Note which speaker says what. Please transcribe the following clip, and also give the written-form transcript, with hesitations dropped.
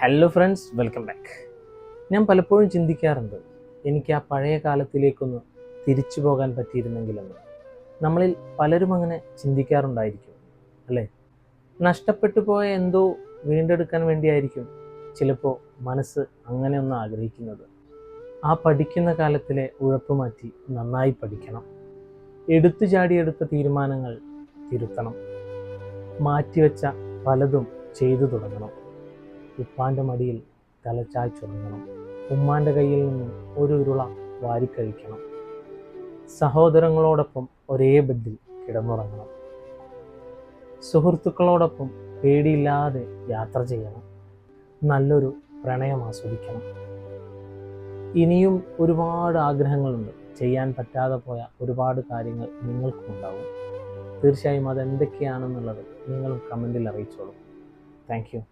Speaker 1: Hello friends, welcome back. ഞാൻ പലപ്പോഴും ചിന്തിക്കാറുണ്ട്, എനിക്ക് ആ പഴയ കാലത്തിലേക്കൊന്ന് തിരിച്ചു പോകാൻ പറ്റിയിരുന്നെങ്കിലെന്ന്. നമ്മളിൽ പലരും അങ്ങനെ ചിന്തിക്കാറുണ്ടായിരിക്കും, അല്ലേ? നഷ്ടപ്പെട്ടു പോയ എന്തോ വീണ്ടെടുക്കാൻ വേണ്ടിയായിരിക്കും ചിലപ്പോൾ മനസ്സ് അങ്ങനെ ഒന്ന് ആഗ്രഹിക്കുന്നത്. ആ പഠിക്കുന്ന കാലത്തിലെ ഉഴപ്പ് മാറ്റി നന്നായി പഠിക്കണം, എടുത്തു ചാടിയെടുത്ത തീരുമാനങ്ങൾ തിരുത്തണം, മാറ്റിവെച്ച പലതും ചെയ്തു തുടങ്ങണം, ഉപ്പാൻ്റെ മടിയിൽ തലച്ചായ്ച്ചുറങ്ങണം, ഉമ്മാൻ്റെ കയ്യിൽ നിന്നും ഒരു ഉരുള വാരിക്കഴിക്കണം, സഹോദരങ്ങളോടൊപ്പം ഒരേ ബെഡിൽ കിടന്നുറങ്ങണം, സുഹൃത്തുക്കളോടൊപ്പം പേടിയില്ലാതെ യാത്ര ചെയ്യണം, നല്ലൊരു പ്രണയം ആസ്വദിക്കണം. ഇനിയും ഒരുപാട് ആഗ്രഹങ്ങളുണ്ട്. ചെയ്യാൻ പറ്റാതെ പോയ ഒരുപാട് കാര്യങ്ങൾ നിങ്ങൾക്കും ഉണ്ടാവും. തീർച്ചയായും അതെന്തൊക്കെയാണെന്നുള്ളത് നിങ്ങളും കമൻറ്റിൽ അറിയിച്ചോളൂ. Thank you.